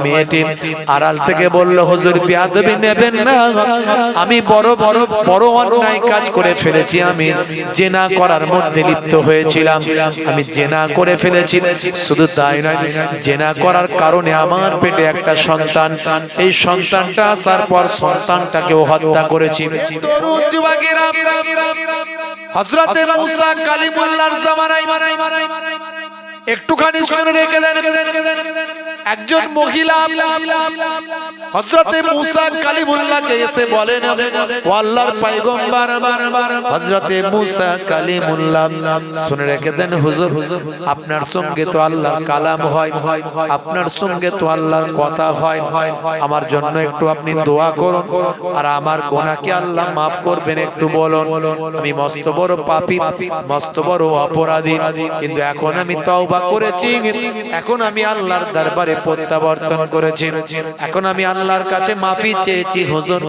মেয়েটি আড়াল থেকে বলল, হুজুর বেয়াদবি নেবেন না, আমি বড় বড় বড় অন্যায় কাজ করে ফেলেছি, আমি জেনা করার মধ্যে লিপ্ত হয়েছিলাম, আমি জেনা করে ফেলেছি। শুধু তাই নয়, জেনা করার কারণে আমার পেটে একটা সন্তান, এই সন্তানটা আসার পর সন্তানটাকেও হত্যা করেছি। তরুণ যুবকেরা, হযরতে মুসা কালিমুল্লাহর জামানায় একটুখানি শুনে রেখে দেন, একজন মহিলা হযরতে মুসা কালিমুল্লাহকে এসে বলেন, ও আল্লাহর পয়গম্বর হযরতে মুসা কালিমুল্লাহ, শুনে রেখে দেন হুজুর, আপনার সঙ্গে তো আল্লাহর কালাম হয়, আপনার সঙ্গে তো আল্লাহর কথা হয়, আমার জন্য একটু আপনি দোয়া করুন, আর আমার গুনাহকে আল্লাহ maaf করবেন একটু বলুন। আমি মস্ত বড় পাপী, মস্ত বড় অপরাধী, কিন্তু এখন আমি তওবা করেছি, এখন আমি আল্লাহর দরবারে প্রত্যাবর্তন করেছি, এখন আমি আল্লাহর কাছে মাফি চেয়েছি, হুজুর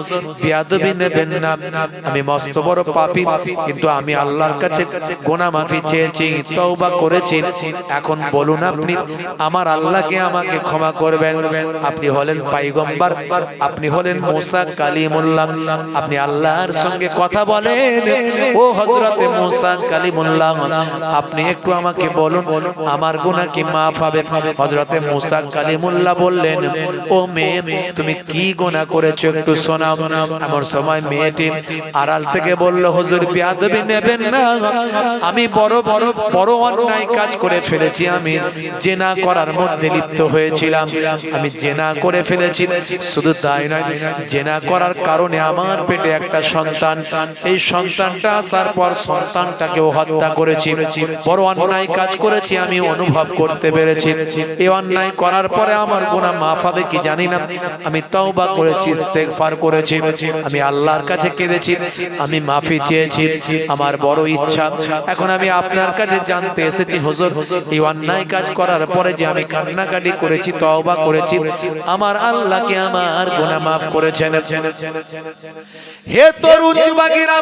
বেয়াদবি নেবেন না, আমি মস্ত বড় পাপী, কিন্তু আমি আল্লাহর কাছে গুনাহ মাফি চেয়েছি, তওবা করেছি, এখন বলুন আপনি আমার আল্লাহকে আমাকে ক্ষমা করবেন। আপনি হলেন পয়গম্বর, আপনি হলেন মুসা কালিমুল্লাহ, আপনি আল্লাহর সঙ্গে কথা বলেন, ও হযরতে মুসা কালিমুল্লাহ, আপনি একটু আমাকে বলুন আমার গুনাহ কি maaf হবে? হযরতে মুসা কালিমুল্লাহ বললেন, ও মেয়ে, তুমি কি গুনাহ করেছো একটু শোনাও। এমন সময় মেয়েটি আড়াল থেকে বলল, হুজুর বেয়াদবি নেবেন না, আমি বড় বড় বড় অন্যায় কাজ করে ফেলেছি, আমি জেনা করার মধ্যে লিপ্ত হয়েছিলাম, আমি জেনা করে ফেলেছি। শুধু তাই নয়, জেনা করার কারণে আমার পেটে একটা সন্তান, এই সন্তানটা আসার পর সন্তানটাকেও হত্যা করেছি, বড় অন্যায় কাজ করেছি, আমি অনুভব করতে পেরেছি। এই অন্যায় করার পরে আমার গুনাহ maaf হবে কি জানি না, আমি তওবা করেছি, ইস্তেগফার করেছি, আমি আল্লাহর কাছে কেঁদেছি, আমি মাফি চেয়েছি, আমার বড় ইচ্ছা, এখন আমি আপনার কাছে জানতে এসেছি হুজুর, এই অন্যায় কাজ করার পরে যে আমি কান্নাকাটি করেছি, তওবা করেছি, আমার আল্লাহকে আমার গুনাহ maaf করেছেন। হে তরুণ যুবকেরা,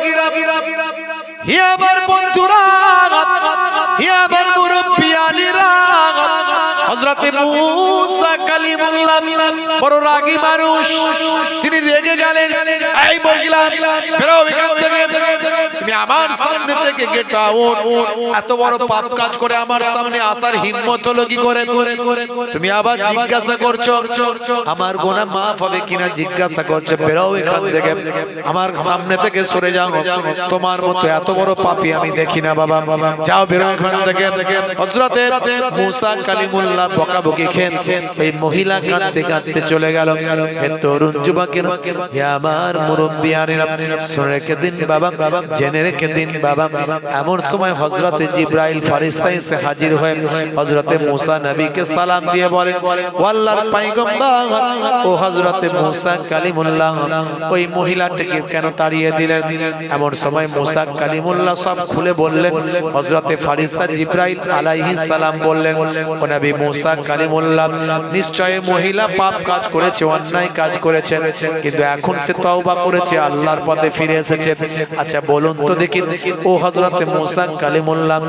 হে আমার বন্ধুরা, হে আমার মুরব্বিয়ানিরা, হযরতে মুসা কালিমুল্লাহ বড় রাগী মানুষ, তিনি রেগে গেলেন, এই মহিলা বেরো এখান থেকে, তুমি আমার সামনে থেকে গেট আউট, এত বড় পাপ কাজ করে আমার সামনে আসার হিম্মত হলো কি করে? তুমি আবার জিজ্ঞাসা করছো আমার গুনাহ maaf হবে কিনা, জিজ্ঞাসা করছো, বেরো এখান থেকে, আমার সামনে থেকে সরে যাও, তোমার মতো এত বড় পাপী আমি দেখি না বাবা, যাও বেরো এখান থেকে। হযরতে মুসা কালিমুল্লাহ বকাবকি খেয়ে এই মহিলা কাঁদতে কাঁদতে চলে গেল। হে তরুণ যুবকেরা, হে আমার মুরব্বিয়ানেরা, শুনে রেখে দিন বাবা, জেনে রেখে দিন বাবা, এমন সময় হযরতে জিবরাইল ফেরেশতা এসে হাজির হয়ে হযরতে মুসা নবীকে সালাম দিয়ে বলেন, ও আল্লাহর পয়গম্বর, ও হযরতে মুসা কালিমুল্লাহ, ওই মহিলাটিকে কেন তাড়িয়ে দিলেন? এমন সময় মুসা কালিমুল্লাহ সব খুলে বললেন। হযরতে ফেরেশতা জিবরাইল আলাইহিস সালাম বললেন, ও নবী মুসা কালিমুল্লাহ, নিশ্চয় মহিলা পাপ কাজ করেছে, অন্যায় কাজ করেছে, কিন্তু এখন সে তওবা করেছে, আল্লাহর পথে ফিরে এসেছে। আচ্ছা বলুন তো দেখি, ও হযরতে মুসা কালিমুল্লাহ,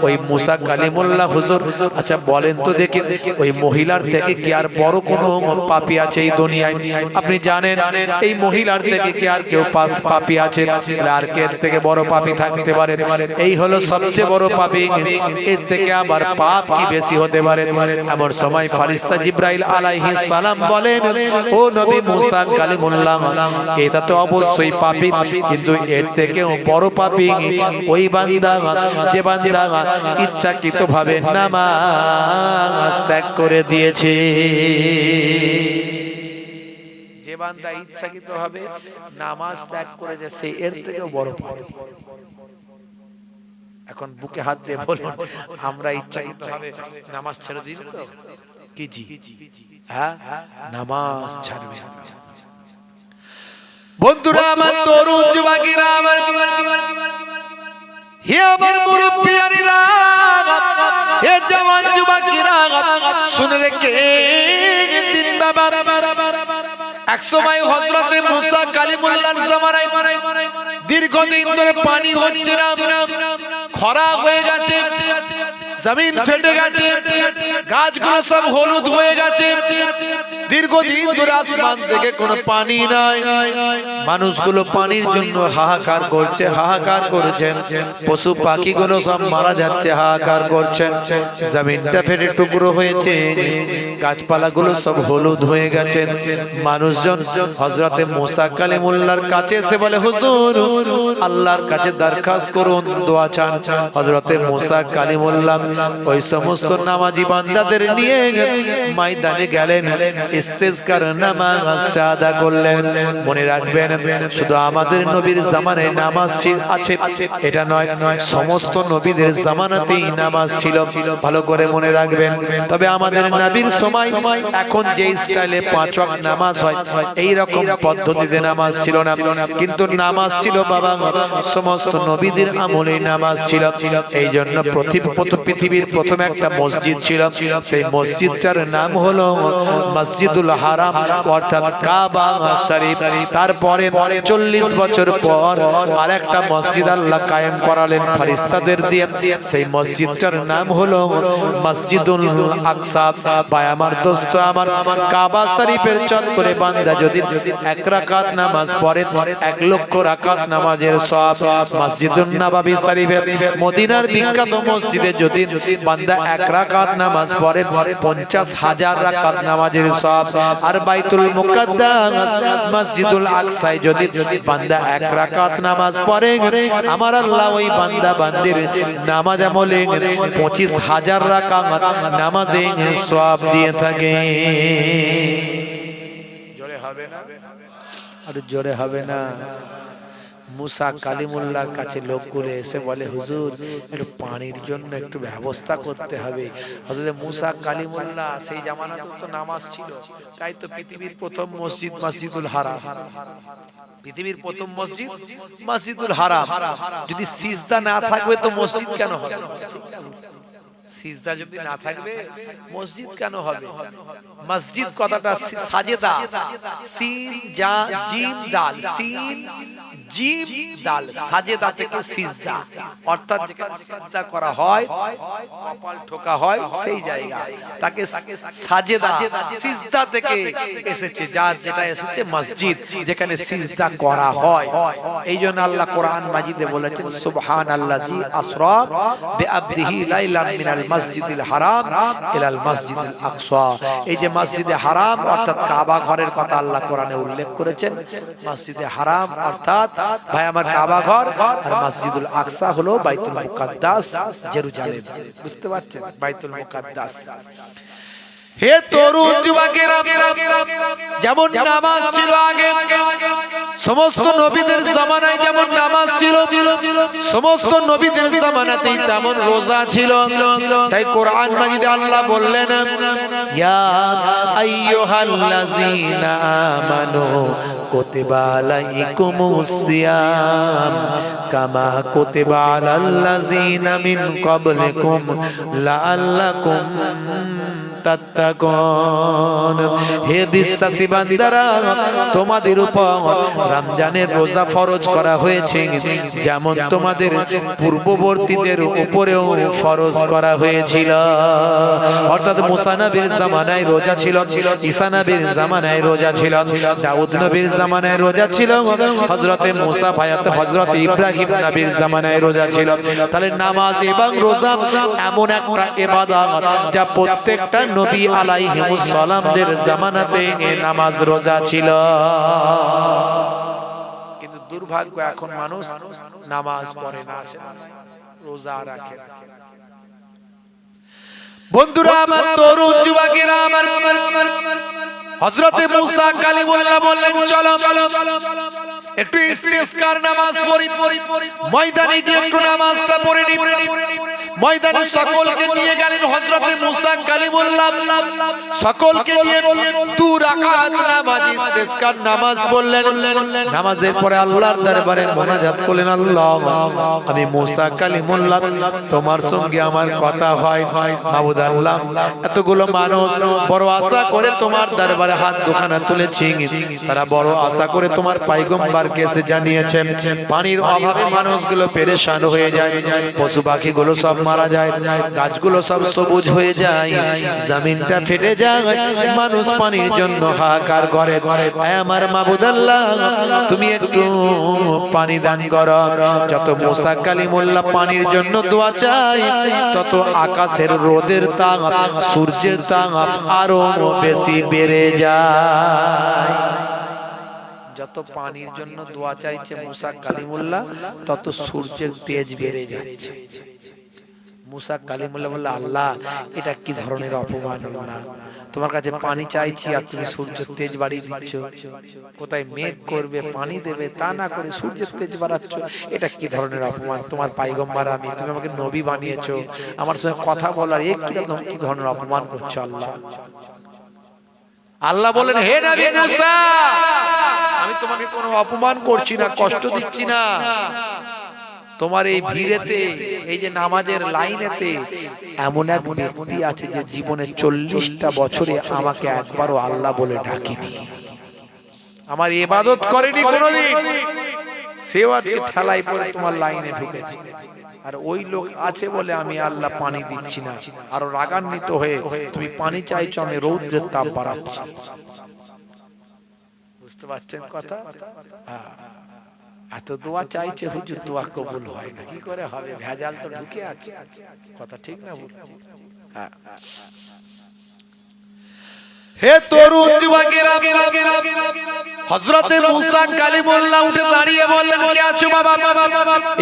ওই মুসা কালিমুল্লাহ হুজুর, আচ্ছা বলেন তো দেখি, ওই মহিলার থেকে কি আর বড় কোনো পাপী আছে এই দুনিয়ায়? আপনি জানেন এই মহিলার থেকে কি আর কেউ পাপী আছে? আর কে এর থেকে বড় পাপী থাকতে পারে? এই হলো সবচেয়ে বড় পাপী, এর থেকে আবার পাপ কি বেশি হতে পারে? এমন সময় ফেরেশতা জিবরাইল আলাইহিস সালাম বলেন, ও নবী মুসা কালিমুল্লাহ, এটা তো অবশ্যই পাপী, কিন্তু এর থেকেও বড় পাপী ওই বান্দা যে বান্দা ইচ্ছাকৃতভাবে নামাজ ত্যাগ করে দিয়েছে, যে বান্দা ইচ্ছাকৃতভাবে নামাজ ত্যাগ করেছে, সে এর থেকেও বড় পাপী। এখন বুকে হাত দিয়ে বলুন, আমরা ইচ্ছাকৃতভাবে নামাজ ছেড়ে দিই তো কি জি? হ্যাঁ, নামাজ ছাড়বে। বন্ধুরা আমার, তরুণ যুবকেরা আমার, হে আমার মুরব্বিয়ানিরা, হে জওয়ান যুবকেরা, শুনে রেখে দিন বাবা, এক সময় হযরতে মুসা কালিমুল্লাহর জামানায় দীর্ঘদিন ধরে পানি হচ্ছে না, খরা হয়ে গেছে, জমিন ফেটে গেছে, গাছগুলো সব হলুদ হয়ে গেছে, দীর্ঘদিন ধরে আসমান থেকে কোনো পানি নাই, মানুষগুলো পানির জন্য হাহাকার করছে, হাহাকার করেছেন, পশু পাখিগুলো সব মারা যাচ্ছে, হাহাকার করছেন, জমিনটা ফেটে টুকরো হয়েছে, গাছপালাগুলো সব হলুদ হয়ে গেছে। মানুষজন হযরতে মুসা কালিমুল্লাহর কাছে এসে বলে, হুজুর আল্লাহর কাছে দরখাস্ত করুন, দোয়া চান। হযরতে মুসা কালিমুল্লাহ ওই সমস্ত নামাজি বান্দাদের নিয়ে ময়দানে গেলেন, ইস্তেসকার নামাজটা আদা করলেন। মনে রাখবেন, শুধু আমাদের নবীর জামানায় নামাজ আছে এটা নয়, সমস্ত নবীদের জামানাতেই নামাজ ছিল, ভালো করে মনে রাখবেন। তবে আমাদের নবীর সময় এখন যে স্টাইলে 5 ওয়াক্ত নামাজ হয় এই রকম পদ্ধতিতে নামাজ ছিল না, কিন্তু নামাজ ছিল বাবা সমস্ত নবীদের আমলে নামাজ ছিল। এই জন্য পৃথিবীর প্রথম একটা মসজিদ ছিল, সেই মসজিদটার নাম হলো মসজিদুল হারাম অর্থাৎ কাবা শরীফ। তারপরে 40 বছর পর আরেকটা মসজিদ আল্লাহ কায়েম করালেন ফেরেশতাদের দিয়ে, সেই মসজিদটার নাম হলো মসজিদুল আকসা। ভাই আমার, দোস্ত আমার, কাবা শরীফের চত্বরে বান্দা যদি 1 রাকাত নামাজ পড়ে 1 লক্ষ রাকাত নামাজের সওয়াব। মসজিদুন নববী শরীফে মদিনার বিখ্যাত মসজিদে যদি বান্দা 1 রাকাত নামাজ পড়ে 50,000 রাকাত নামাজের সওয়াব। আর বাইতুল মুকাদ্দাস মসজিদুল আকসায় যদি বান্দা 1 রাকাত নামাজ পড়ে আমার আল্লাহ ওই বান্দা বান্দির নামাজ আমলে 25,000 রাকাত নামাজে সওয়াব দিয়ে থাকে। জোরে হবে না? আর জোরে হবে না? মুসা কালিমুল্লাহর কাছে লোকগুলো এসে বলে, হুজুর একটু পানির জন্য একটু ব্যবস্থা করতে হবে। হযরত মুসা কালিমুল্লাহ সেই জামানাতে তো নামাজ ছিল, তাই তো পৃথিবীর প্রথম মসজিদ মসজিদুল হারাম, পৃথিবীর প্রথম মসজিদ মসজিদুল হারাম। যদি সিজদা না থাকবে তো মসজিদ কেন হবে? সিজদা যদি না থাকবে মসজিদ কেন হবে? মসজিদ কথাটা সাজেদা, সিন জা জিম দাল, সিন জিম দাল, সাজেদা থেকে সিজদা, অর্থাৎ যেখানে সিজদা করা হয়, কপাল ঠোকা হয়, সেই জায়গা তাকে সাজেদা, সিজদা থেকে এসেছে, যার যেটা এসেছে মসজিদ, যেখানে সিজদা করা হয়। এইজন্য আল্লাহ কোরআন মাজিদে বলেছেন, সুবহানাল্লাযী আসরা বিআবদিহি লাইলান মিনাল মসজিদিল হারাম ইলাল মসজিদিল আকসা। এই যে মসজিদে হারাম অর্থাৎ কাবা ঘরের কথা আল্লাহ কোরআনে উল্লেখ করেছেন। মসজিদে হারাম অর্থাৎ ভাই আমার কাবা ঘর, আর মসজিদুল আকসা হলো বাইতুল মুকাদ্দাস জেরুজালেম। বুঝতে পারছেন? বাইতুল মুকাদ্দাস। হে তরুণ যুবকেরা, যেমন নামাজ ছিল আগে, সমস্ত নবীদের জামানায় যেমন নামাজ ছিল, সমস্ত নবীদের জামানাতেই তেমন রোজা ছিল। তাই কোরআন মাজিদে আল্লাহ বললেন, ইয়া আইয়ুহাল্লাযীনা আমানু কুতিবা আলাইকুমুস সিয়াম কামা কুতিবা আলাল্লাযীনা মিন ক্বাবলিকুম লাআল্লাকুম তাত্তাকুন। হে বিশ্বাসী বান্দারা, তোমাদের উপর রমজানের রোজা ফরজ করা হয়েছে, যেমন তোমাদের পূর্ববর্তীদের উপরেও ফরজ করা হয়েছিল। অর্থাৎ মুসা নবীর জামানায় রোজা ছিল, ঈসা নবীর জামানায় রোজা ছিল, দাউদ নবীর জামানায় রোজা ছিল, হযরতে মুসা ভায়াত হযরত ইব্রাহিম নবীর জামানায় রোজা ছিল। তাহলে নামাজ এবং রোজা এমন একটা ইবাদত যা প্রত্যেকটা নবী আলাইহিমুস সালামদের জামানাতে নামাজ রোজা ছিল। কিন্তু দুর্ভাগ্য, এখন মানুষ নামাজ পড়ে না, রোজা রাখে না। বন্ধুরা আমার, তরুণ যুবকেরা আমার, হযরতে মুসা কালিমুল্লাহ বললেন, চলো একটু ইস্তেসকার নামাজ পড়ি, ময়দানে গিয়ে একটু নামাজটা পড়ে নি। ময়দানে সকলকে নিয়ে গেলেন হযরতে মুসা কালিমুল্লাহ, সকলকে নিয়ে 2 রাকাত নামাজ ইস্তেসকার নামাজ পড়লেন। নামাজের পরে আল্লাহর দরবারে মোনাজাত করলেন, আল্লাহ আমি মুসা কালিমুল্লাহ, তোমার সঙ্গে আমার কথা হয়। মাবুদ আল্লাহ, এতগুলো মানুষ বড় আশা করে তোমার দরবারে হাত দুখানা তুলেছি, তারা বড় আশা করে তোমার পয়গম্বরকে এসে জানিয়েছেন, পানির অভাবে মানুষগুলো পেরেশান হয়ে যায়, পশু পাখিগুলো সব মারা যায়, গাছগুলো সব সবুজ হয়ে যায়, জমিনটা ফেটে যায়, মানুষ পানির জন্য হাহাকার করে। আমার মাবুদ আল্লাহ, তুমি একটু পানি দান করো। যত মুসা কালিমুল্লাহ পানির জন্য দোয়া চাই, তত আকাশের রোদের তাপ, সূর্যের তাপ আরো বেশি বেড়ে যায়। যত পানির জন্য দোয়া চাইছে মুসা কালিমুল্লাহ, তত সূর্যের তেজ বেড়ে যাচ্ছে। মুসা কালিমুল্লাহ বলল, আল্লাহ এটা কি ধরনের অপমান আল্লাহ, তোমার কাছে পানি চাইছি আর তুমি সূর্যের তেজ বাড়িয়ে দিচ্ছ। কোথায় মেঘ করবে পানি দেবে তা না করে সূর্যের তেজ বাড়াচ্ছ, এটা কি ধরনের অপমান। তোমার পয়গম্বর আমি, তুমি আমাকে নবী বানিয়েছো, আমার সঙ্গে কথা বলার কি ধরনের অপমান করছো আল্লাহ। আল্লাহ বলেন, হে নবী মুসা, আমি তোমাকে কোনো অপমান করছি না, কষ্ট দিচ্ছি না। তোমার এই ভিড়েতে, এই যে নামাজের লাইনেতে এমন এক ব্যক্তি আছে যে জীবনে 40টা বছরে আমাকে একবারও আল্লাহ বলে ডাকেনি, আমার ইবাদত করেনি কোনোদিন, সেও আজকে ঠেলাই পড়ে তোমার লাইনে ঢুকেছে। আর ওই লোক আছে বলে আমি আল্লাহ পানি দিচ্ছি না, আর রাগান্বিত হয়ে তুমি পানি চাইছো, আমি রৌদ্রের তাপ বাড়াচ্ছি। বুঝতে পারছেন কথা? এত দোয়া চাইছে হুজুর, দোয়া কবুল হয় না, কি করে হবে? ভেজাল তো ঢুকে আছে। কথা ঠিক না বল? হ্যাঁ। হে তরুণ যুবকেরা, হযরতে মুসা কালিমুল্লাহ উঠে দাঁড়িয়ে বললেন, কে আছো বাবা?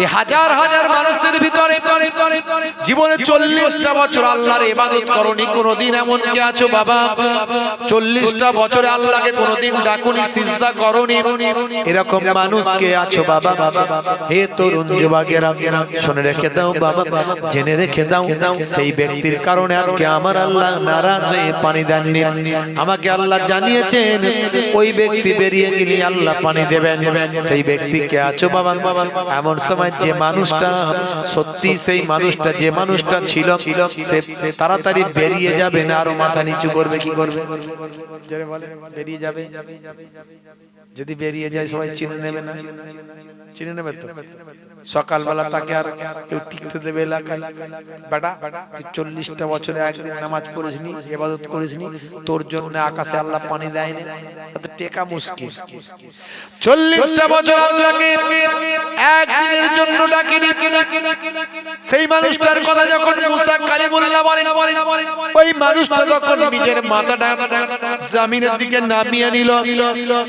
এই হাজার হাজার মানুষের ভিতরে জীবনে 40টা বছর আল্লাহর ইবাদত করনি, কোনদিন এমন কে আছো বাবা? 40টা বছরে আল্লাহকে কোনদিন ডাকুনি, সিজদা করনি, এরকম মানুষ কে আছো বাবা? হে তরুণ যুবকেরা, শুনে রেখে দাও বাবা, জেনে রেখে দাও, সেই ব্যক্তির কারণে আজকে আমার আল্লাহ নারাজ হয়ে পানি দেননি। আমাকে আল্লাহ জানিয়েছেন ওই ব্যক্তি বেরিয়ে গেলে আল্লাহ পানি দেবেন। সেই ব্যক্তি কে আছো বাবা? এমন সময় যে মানুষটা সত্যি, সেই মানুষটা যে মানুষটা ছিল সে তাড়াতাড়ি বেরিয়ে যাবে না, আরো মাথা নিচু করবে। কি করবে? বেরিয়ে যাবে। যদি বেরিয়ে যায় সবাই চিনে নেবে না? চিনে নেবে তো। সকালবেলা তাকে আর কেউ টিকতে দেবে এলাকায়? বেটা, তুই 40টা বছরে একদিন নামাজ পড়িসনি, ইবাদত করিসনি, তোর জন্য আকাশে আল্লাহ পানি দেয়নি, তাতে টেকা মুশকিল। 40টা বছর আল্লাহকে একদিনের জন্য ডাকেনি। সেই মানুষটার কথা যখন মুসা কালিমুল্লাহ বলেন, ওই মানুষটা তখন নিজের মাথাটা জমিনের দিকে নামিয়ে নিল,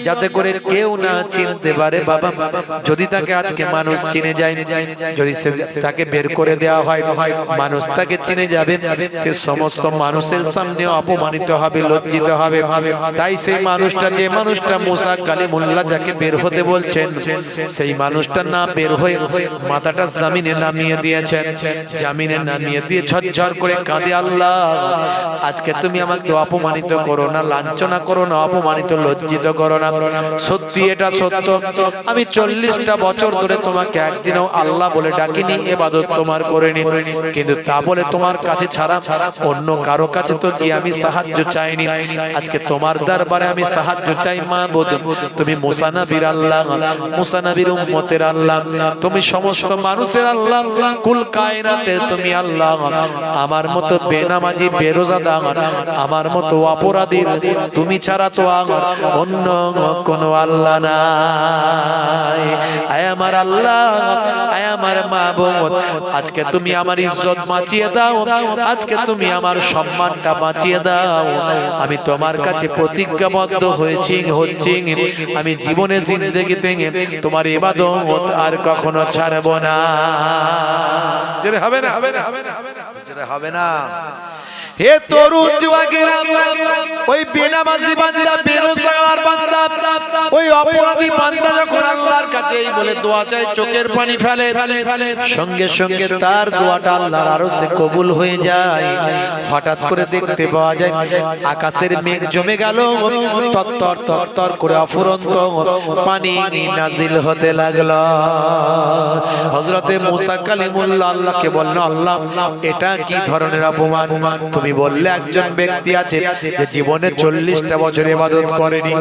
যাতে করে কেউ না চিনতে পারে বাবা। যদি তাকে আজকে মানুষ চিনে যায়, যদি তাকে বের করে দেওয়া হয়, মানুষ তাকে চিনে যাবে, সে সমস্ত মানুষের সামনে অপমানিত হবে, লজ্জিত হবে। তাই সেই মানুষটা, যে মানুষটা মুসা কালিমুল্লাহ যাকে বের হতে বলছেন, সেই মানুষটা না বের হয়ে মাথাটা জমিনে নামিয়ে দিয়েছেন। জমিনে নামিয়ে দিয়ে ঝরঝর করে কাঁদে, আল্লাহ আজকে তুমি আমাকে অপমানিত করো না, লাঞ্ছনা করো না, অপমানিত লজ্জিত করো না। সত্যি এটা সত্য, আমি 40টা বছর ধরে তোমাকে একদিনও আল্লাহ বলে ডাকিনি, ইবাদত তোমার করিনি, কিন্তু তা বলে তোমার কাছে ছাড়া অন্য কারো কাছে তো গিয়ে আমি সাহায্য চাইনি। আজকে তোমার দরবারে আমি সাহায্য চাই মাবুদ। তুমি মুসা নবীর আল্লাহ, মুসা নবীর উম্মতের আল্লাহ, তুমি সমস্ত মানুষের আল্লাহ, কুল কায়নাতের তুমি আল্লাহ। আমার মতো বেনামাজি, বেরোজাদার, আমার মতো অপরাধীর তুমি ছাড়া তো আমার অন্য কোনো আল্লাহ নাই। আয় আমার আল্লাহ, আয় আমার মাবুদ, আজকে তুমি আমার ইজ্জত বাঁচিয়ে দাও, আজকে তুমি আমার সম্মানটা বাঁচিয়ে দাও। আমি তোমার কাছে প্রতিজ্ঞাবদ্ধ হচ্ছি, আমি জীবনে জিন্দেগিতে তোমার ইবাদত আর কখনো ছাড়ব না। যেটা হবে না, যেটা হবে না। হে তরুণ যুবকেরা, ওই বেনামাজি বান্দা, বেরোজগার বান্দা, ওই অপরাধী বান্দা যখন আল্লাহর কাছে এই বলে দোয়া চায়, চোখের পানি ফেলে, সঙ্গে সঙ্গে তার দোয়াটা আল্লাহর আরশে কবুল হয়ে যায়। হঠাৎ করে দেখতে পাওয়া যায় আকাশের মেঘ জমে গেল, তত্তর তত্তর করে অফুরন্ত পানি নাজিল হতে লাগলো। হযরতে মুসা কালিমুল্লাহ আল্লাহকে বললেন, আল্লাহ এটা কি ধরনের অপমান? তুমি বললে একজন ব্যক্তি আছে যে জীবনে 40টা বছর ইবাদত করেনি,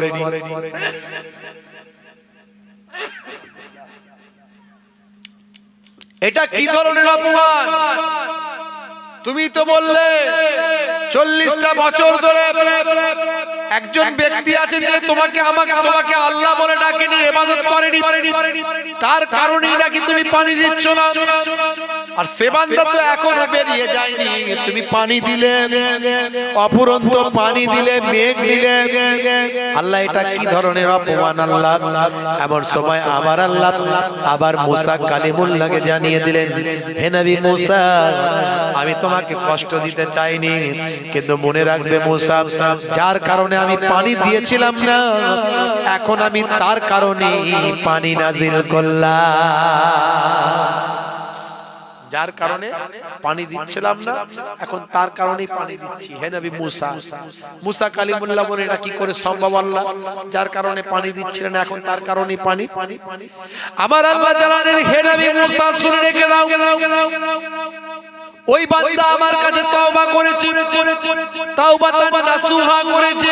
এটা কি ধরনের অপমান? তুমি তো বললে 40টা বছর ধরে একজন ব্যক্তি আছে যে তোমাকে আল্লাহ বলে ডাকেনি, ইবাদত করেনি, তার কারণেই নাকি তুমি পানি দিচ্ছ না। আর সে বান্দা তো এখনো বেরিয়ে যায়নি, তুমি পানি দিলে, অফুরন্ত পানি দিলে, মেঘ দিলে। আল্লাহ এটা কি ধরনের অপমান আল্লাহ? এমন সময় আমার আল্লাহ আবার মুসা কালিমুল্লাহকে জানিয়ে দিলেন, হে নবী মুসা, আমি তোমাকে কষ্ট দিতে চাইনি, কিন্তু মনে রাখবে মুসা, যার কারণে আমি পানি দিয়েছিলাম না, এখন আমি তার কারণে পানি নাজিল করলাম। যার কারণে পানি দিচ্ছিলাম না, এখন তার কারণেই পানি দিচ্ছি। হে নবী মুসা, মুসা কালিমুল্লাহ বলে এটা কি করে সম্ভব আল্লাহ? যার কারণে পানি দিচ্ছিলেন, এখন তার কারণেই পানি। আমার আল্লাহ জানালেন, হে নবী মুসা শুনে রেখে দাও, ওই বান্দা আমার কাছে তওবা করেছে, তাওবাতান নাসুহা করেছে,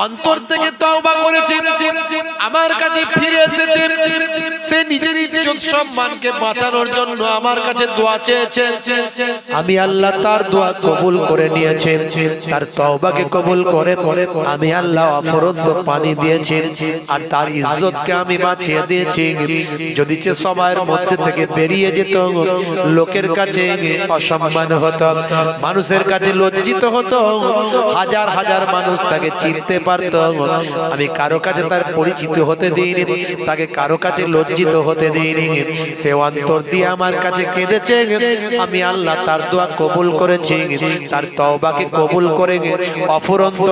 অন্তর থেকে তওবা করেছে, আমার কাছে ফিরে এসেছে, সে নিজের ইজ্জত সম্মানকে বাঁচানোর জন্য আমার কাছে দোয়া চেয়েছে, আমি আল্লাহ তার দোয়া কবুল করে নিয়েছি, তার তওবাকে কবুল করে আমি আল্লাহ অফুরন্ত পানি দিয়েছি, আর তার ইজ্জতকে আমি বাঁচিয়ে দিয়েছি। যদি সে সময়ের মধ্যে থেকে বেরিয়ে যেত, লোকের কাছে অসম্মান হতো, মানুষের কাছে লজ্জিত হতো, হাজার হাজার মানুষ তাকে চিনতে পারত, আমি কারো কাছে তার পরিচিত হতে দিইনি, তাকে কারো কাছে লজ্জিত হতে দিইনি। সে অন্তর দিয়ে আমার কাছে কেঁদেছে, আমি আল্লাহ তার দোয়া কবুল করেছি, তার তওবাকে কবুল করে অফুরন্ত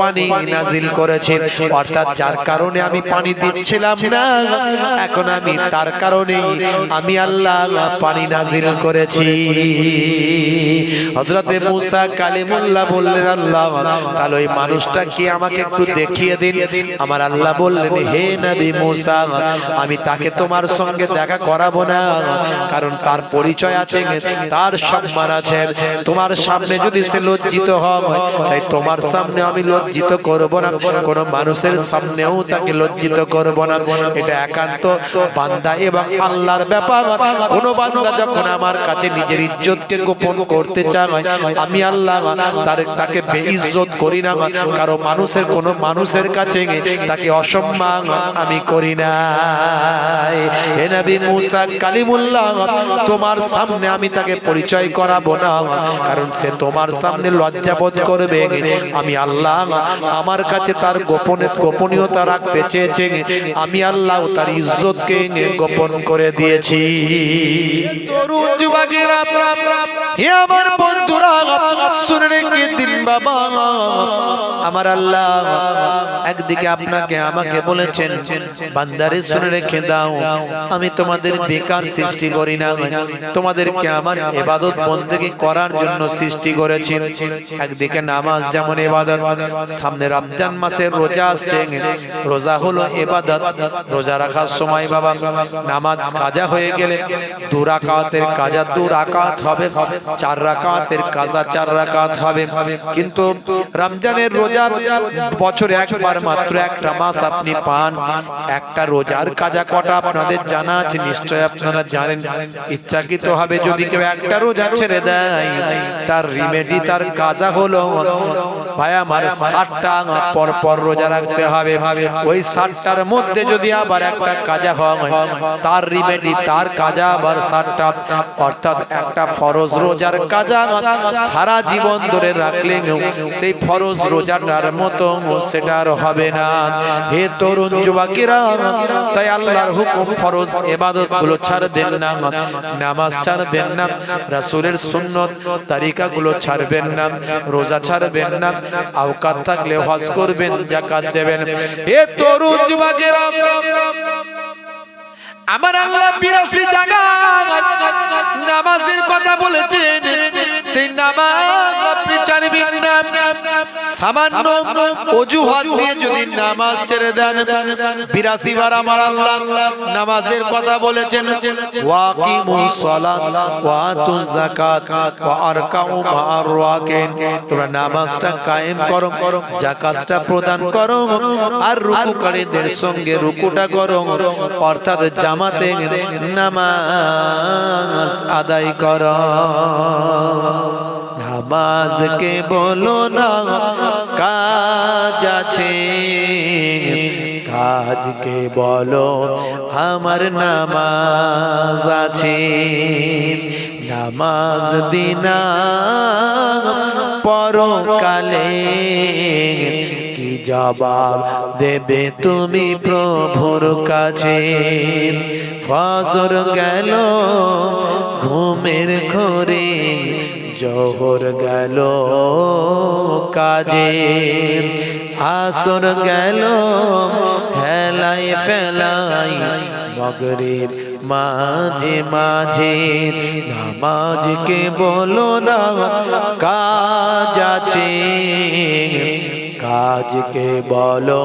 পানি নাজিল করেছি। অর্থাৎ যার কারণে আমি পানি দিচ্ছিলাম না, এখন আমি তার কারণে আমি আল্লাহ পানি নাজিল করেছি। হযরতে মুসা কালিমুল্লাহ বললেন, আল্লাহ তাহলে ওই মানুষটা কি আমাকে একটু দেখিয়ে দিন। আমার আল্লাহ বললেন, হে নবী মুসা, আমি তাকে তোমার সঙ্গে দেখা করাবো না, কারণ তার পরিচয় আছে, তার সম্মান আছে। তোমার সামনে যদি সে লজ্জিত হয়, তাই তোমার সামনে আমি লজ্জিত করব না, কোন মানুষের সামনেও তাকে লজ্জিত করব না। এটা একান্ত বান্দা এবং আল্লাহর ব্যাপার। কোন বান্দা যখন আমার কাছে নিজের ইজ্জতকে গোপন করতে চায়, আমি আল্লাহ তাকে বেইজ্জত করি না, কারণ মানুষের কোন মানুষের কাছে তাকে অসম্মান আমি করি না। হে নবী মুসা কালিমুল্লাহ, তোমার সামনে আমি তাকে পরিচয় করাবো না, কারণ সে তোমার সামনে লজ্জাবোধ করবে। আমি আল্লাহ আমার কাছে তার গোপনীয়তা রাখতে চেয়েছে, আমি আল্লাহ তার ইজ্জতকে গোপন করে দিয়েছি। তরুণ যুবকেরা, হে আমার বন্ধুরা, শুনে রেখে দিন বাবা, আমার আল্লাহ একদিকে আপনাকে আমাকে বলেছেন, বান্দারে শুনে রেখে দাও, আমি তোমাদের বেকার সৃষ্টি করি না, তোমাদেরকে আমার ইবাদত বন্দেগী করার জন্য সৃষ্টি করেছি। একদিকে নামাজ যেমন ইবাদত, সামনে রমজান মাসের রোজা আসছে, রোজা হলো ইবাদত। রোজা রাখার সময় বাবা নামাজ কাজা হয়ে গেলে 2 রাকাতের কাজা 2 রাকাত হবে, 4 রাকাতের কাজা 4 রাকাত হবে। কিন্তু রমজানের রোজা বছরে একবার মাত্র একটা মাস আপনি পান। একটা রোজার কাজা কটা আপনাদের জানা আছে? নিশ্চয় আপনারা জানেন। ইচ্ছাকৃত হবে যদি কেউ একটা রোজা ছেড়ে দেয়, তার রিমেডি, তার কাজা হলো ভাই আমার 60টা পর পর রোজা রাখতে হবে। ওই 60টার মধ্যে যদি আবার একটা কাজা হয়, তার রিমেডি, তার কাজা আবার 60টা। অর্থাৎ একটা ফরজ রোজার কাজা সারা জীবন ধরে রাখলে সেই ফরজ রোজাটার মতো সেটা আর হবে না। হে তরুণ যুবকেরা, তাই আল্লাহর হুকুম ফরজ ইবাদত গুলো ছাড়বেন না, নামাজ ছাড়বেন না, রাসূলের সুন্নত তরিকা গুলো ছাড়বেন না, রোজা ছাড়বেন না, আওকাত থাকলে হজ করবেন, যাকাত দেবেন। হে তরুণ যুবকেরা, আমার আল্লাহ 82 জায়গায় নামাজের কথা বলেছেন, সেই নামাজ আপনি ছাড়বেন না। সামান্য অজুহাত দিয়ে যদি নামাজ ছেড়ে দেন, 82 বার আমার আল্লাহ নামাজের কথা বলেছেন। ওয়াকিমুস সালাত ওয়া আতুজ যাকাত ওয়া আরকাউ মা'আর রাকিন, তোমরা নামাজটা কায়েম করো, যাকাতটা প্রদান করো, আর রুকুকারীদের সঙ্গে রুকুটা করো। অর্থাৎ জামাতে নামাজ আদায় করো। নামাজকে বলো না কাজ আছে, কাজকে বলো আমার নামাজ আছে। নামাজ বিনা পরকালে কি জবাব দেবে তুমি প্রভুর কাছে? ফজর গেল ঘুমের ঘরে, জোহর গেল কাজে, আসর গেল হেলাই ফেলাই, মগরিব মাঝে মাঝে। নামাজকে বলো না কাজ আছে, কাজকে বলো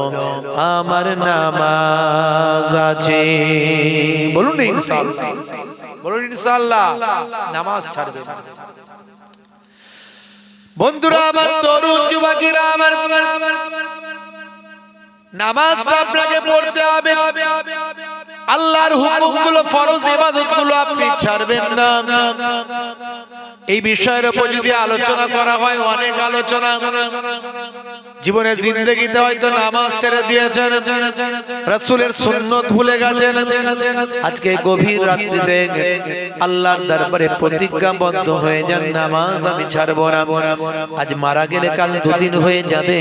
আমার নামাজ আছে। বলুন ইনশাআল্লাহ, বলুন ইনশাআল্লাহ নামাজ ছাড়বে না। বন্ধুরা আমার, তরুণ যুবকেরা আমার, নামাজটা আপনাকে পড়তে হবে। আল্লাহর হুকুমগুলো, ফরজ ইবাদতগুলো আপনি ছাড়বেন না। এই বিষয়ের উপর যদি আলোচনা করা হয়, অনেক আলোচনা। জীবনের জিন্দেগিতে হয়তো নামাজ ছেড়ে দিয়েছেন, রাসূলের সুন্নাত ভুলে গেছেন। আজকে গভীর রাত্রিতে আল্লাহর দরবারে প্রতিজ্ঞাবদ্ধ হয়ে যান, নামাজ আমি ছাড়বো না। আজ মারা গেলে কাল দুদিন হয়ে যাবে,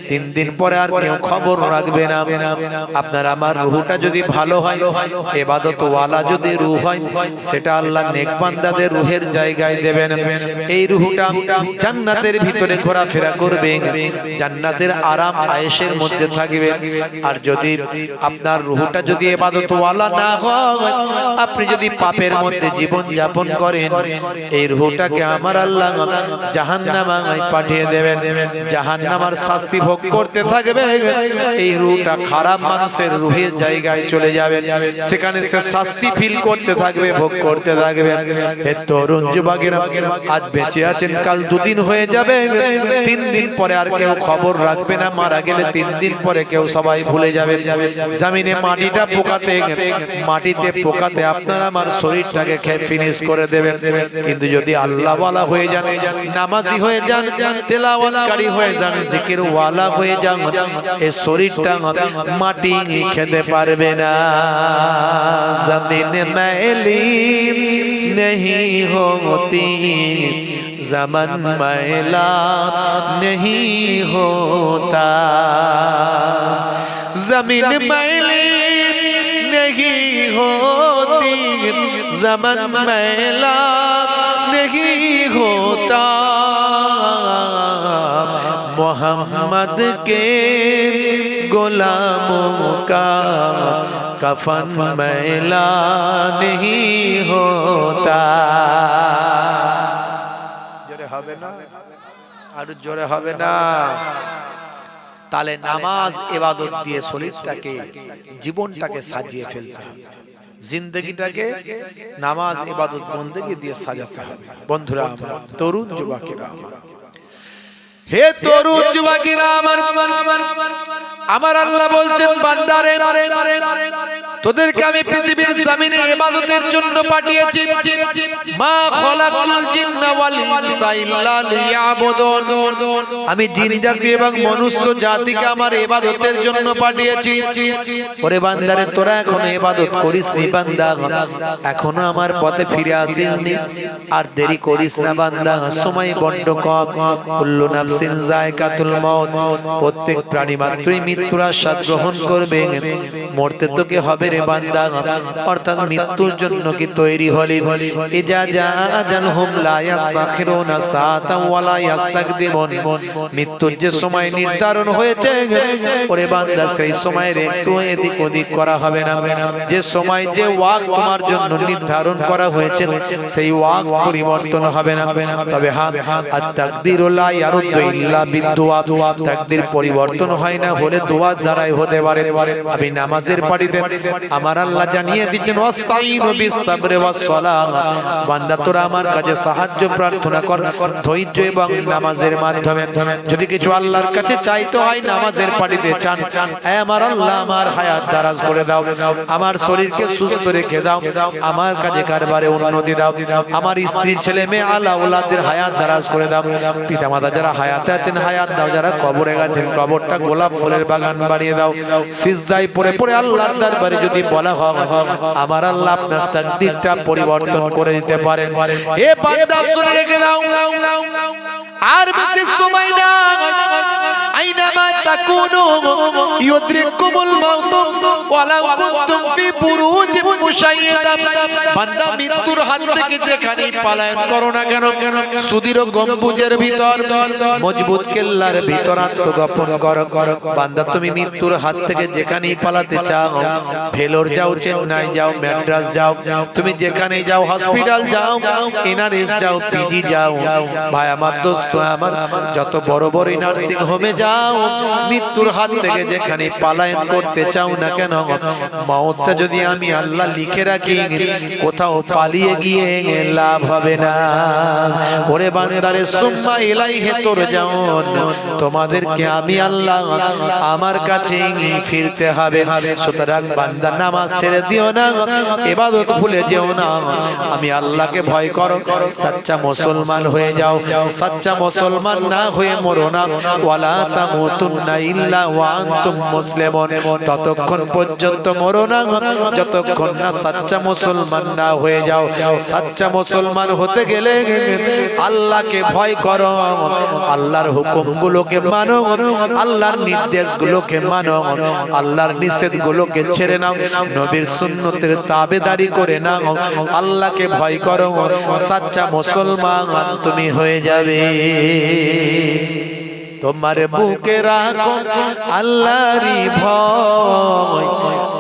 3 দিন পরে আর কেউ খবর রাখবে না। আপনার আমার রূহটা যদি ভালো হয়, ইবাদত ওয়ালা যদি রূহ হয়, সেটা আল্লাহ নেক বান্দাদের রূহের জায়গায় দেবেন। এই রূহটা জান্নাতের ভিতরে ঘোরাফেরা করবে, জান্নাতের আরাম আয়েশের মধ্যে থাকবে। আর যদি আপনার রূহটা যদি ইবাদত ওয়ালা না হয়, আপনি যদি পাপের মধ্যে জীবন যাপন করেন, এই রূহটাকে আমার আল্লাহ জাহান্নামে পাঠিয়ে দেবেন। জাহান্নামের শাস্তি ভোগ করতে থাকবে। এই রূহটা খারাপ মানুষের রূহের জায়গায় চলে যাবে, সেখানে সে শাস্তি ফিল করতে থাকবে, ভোগ করতে থাকবে। হে তরুণ যুবকেরা, আজ বেঁচে আছেন, কাল 2 দিন হয়ে যাবে, 3 দিন পরে আর কেউ খবর রাখবে না। মারা গেলে 3 দিন পরে কেউ সবাই ভুলে যাবে। জমিনে মাটিটা পোকাতে, মাটিতে পোকাতে আপনার আমার শরীরটাকে খেয়ে ফিনিশ করে দেবে। কিন্তু যদি আল্লাহ ওয়ালা হয়ে যান, নামাজি হয়ে যান, তেলাওয়াতকারী হয়ে যান, জিকির ওয়ালা হয়ে যান, এই শরীরটা মাটি খেতে পারবে না। জমিন मैली नहीं होती, ज़मन मैला नहीं होता। ज़मीन मैली नहीं होती, ज़मन मैला नहीं होता। मोहम्मद के गुलामों का कफन मैला नहीं होता। जोरे হবে না, আর জোরে হবে না। তাহলে নামাজ ইবাদত দিয়ে শরীরটাকে, জীবনটাকে সাজিয়ে ফেলতে হবে, জিন্দেগিটাকে নামাজ ইবাদত বন্দেগী দিয়ে সাজাতে হবে। বন্ধুরা আমার, তরুণ যুবকেরা আমার, হে তরুণ যুবকেরা আমার, আমার আল্লাহ বলছেন, বান্দারে তোদেরকে আমি পৃথিবীর জমিনে ইবাদতের জন্য পাঠিয়েছি। মা খালাকুল জিন্না ওয়াল ইনসা ইল্লা লিয়াবুদুন। আমি জিন জাতি এবং মনুষ্য জাতিকে আমার ইবাদতের জন্য পাঠিয়েছি। ওরে বান্দারে, তোরা এখনো ইবাদত করিস নি বান্দা, এখনো আমার পথে ফিরে আসিসনি, আর দেরি করিস না বান্দা। সময় বড্ড কম। কুল্লু নাফসিন যায়কাতুল মাউত। প্রত্যেক প্রাণী মাত্রই মৃত্যুর আস্বাদ গ্রহণ করবে। মরতে তোকে হবে রে বান্দা, অর্থাৎ মৃত্যুর জন্য কি তৈরি হলি? ইজা জা আজালহুম লা ইস্তাখিরুনা সাআতান ওয়া লা ইস্তাকদিমুন। মৃত্যুর যে সময় নির্ধারণ হয়েছে, ওরে বান্দা, সেই সময়ের একটু এদিক ওদিক করা হবে না। যে সময়, যে ওয়াক্ত তোমার জন্য নির্ধারণ করা হয়েছে, সেই ওয়াক্ত পরিবর্তন হবে না। তবে হ্যাঁ, আত-তাকদিরু লা ইয়ারুদ্দু ইল্লা বিদ-দুআ। তাকদীর পরিবর্তন হয় না, হলে দোয়ার দ্বারাই হতে পারে। আমি নামাজের পাটিতে আমার আল্লাহ জানিয়ে দিচ্ছেন ওয়াস্তাইনু বিস-সাবরি ওয়াস-সালাহ, বান্দা তোরা আমার কাছে সাহায্য প্রার্থনা কর ধৈর্য এবং নামাজের মাধ্যমে। যদি কিছু আল্লাহর কাছে চাইতে হয় নামাজের পানিতে চান, হে আমার আল্লাহ আমার হায়াত দারাজ করে দাও, আমার শরীরকে সুস্থ রেখে দাও, আমার কাজে কারবারে উন্নতি দাও, আমার স্ত্রী ছেলে মেয়ে আলা ওলাদের হায়াত দারাজ করে দাও, পিতামাতা যারা হায়াতে আছেন হায়াত দাও, যারা কবরে গেছেন কবরটা গোলাপ ফুলের বাগান বানিয়ে দাও। সিজদায় পড়ে পড়ে আল্লাহর দরবারে যদি বলা হয় আমার আল্লাহ আপনার তাকদীরটা পরিবর্তন করে দিতে পারেন। এ বান্দা শুনে রেখে দাও, আর বেশি সময় না, আইনামা তাকুনু ইউদরিকুমুল মাউত ওয়ালাউ কুনতুম ফি বুরুজিন মুশাইয়াদা। বান্দা মৃত্যুর হাত থেকে যেখানেই পলায়ন করো না কেন, সুদীর্ঘ গম্বুজের ভিতর মজবুত কেল্লার ভিতর আত্মগোপন করো। বান্দা তুমি মৃত্যুর হাত থেকে যেখানেই পালাতে চাও, ভেলোর যাও, চেন্নাই যাও, ম্যাড্রাস যাও, তুমি যেখানেই যাও, হসপিটাল যাও, এনআরএস যাও, পিজি যাও, ভাই আমার দোস্ত আমার যত বড় বড় নার্সিং হোমে যাও, মৃত্যুর হাত থেকে যেখানে পালায়ন করতে চাও না কেন, মওতটা যদি আমি আল্লাহ লিখে রাখি কোথাও পালিয়ে গিয়ে লাভ হবে না। ওরে বান্দারে সুম্মা ইলাইহি তুরজাউন, তোমাদেরকে আমি আল্লাহ আমার কাছে ফিরতে হবে। সুতরাং বান্দা নামাজ ছেড়ে দিও না, ইবাদত ভুলে যেও না, আমি আল্লাহকে ভয় করো, সচ্চা মুসলমান হয়ে যাও। সচ্চা মুসলমান না হয়ে মরো না, ওয়ালা তামুতুন্না ইল্লা ওয়া আনতুম মুসলিমুন, ততক্ষণ পর্যন্ত মরো না যতক্ষণ না সচ্চা মুসলমান না হয়ে যাও। সচ্চা মুসলমান হতে গেলে আল্লাহকে ভয় করো, আল্লাহর হুকুমগুলোকে মানো, আল্লাহর নির্দেশগুলোকে মানো, আল্লাহর নিষেধগুলোকে ছেড়ে নাও, নবীর সুন্নতের তাবেদারি করে নাও, আল্লাহকে ভয় করো, সচ্চা মুসলমান তুমি হয়ে যাবে। তোমার বুকে রাখো আল্লাহরই ভয়,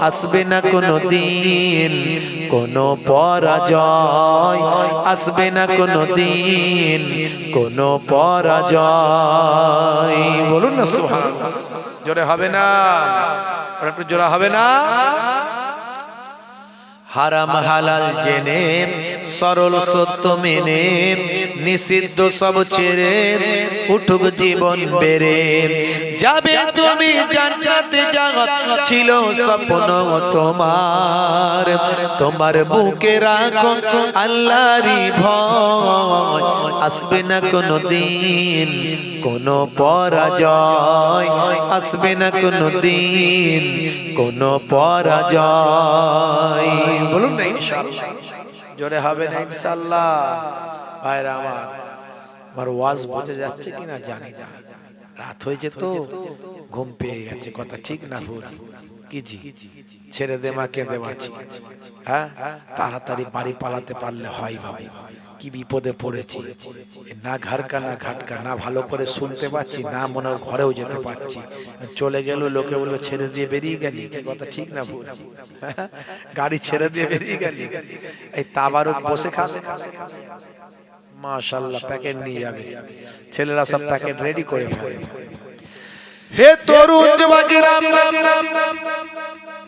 আসবে না কোনো দিন কোনো পরাজয়, আসবে না কোনো দিন কোনো পরাজয়। বলুন না সুবহানাল্লাহ, জোরে হবে না, একটু জোরে হবে না। হারাম হালাল জেনে সরল সত্য মেনে নিষিদ্ধ সব ছেড়ে উঠুক জীবন বেড়ে যাবে তুমি জান্নাতে, জান্নাত ছিল স্বপ্ন তোমার। তোমার বুকে রাখো আল্লাহরই ভয়, আসবে না কোনো দিন কোনো পরাজয়, আসবে না কোনো দিন কোনো পরাজয়। বলুন না ইনশাআল্লাহ, জোরে হবে না ইনশাআল্লাহ। ভাইরা আমার ওয়াজ বুঝে যাচ্ছে কিনা জানি না, রাত হয়েছে তো ঘুম পেয়ে গেছে, কথা ঠিক না ভুল? কি জি ছেড়ে দে মা কেঁদে বাঁচি, হ্যাঁ তাড়াতাড়ি বাড়ি পালাতে পারলে হয় ভাই, কি বিপদে পড়েছি, না ঘাড়কা না ঘাটকা, না ভালো করে শুনতে পাচ্ছি, না মনে ঘরেও যেতে পারছি, চলে গেল লোকে বললো ছেড়ে দিয়ে বেরিয়ে গেলি, কি কথা ঠিক না ভুল? গাড়ি ছেড়ে দিয়ে বেরিয়ে গেলি, এই তাবারুক বসে খাবে মাশাআল্লাহ, প্যাকেট নিয়ে যাবে, ছেলেরা সব প্যাকেট রেডি করে ফেলে। হে তরুণ যুবকেরা,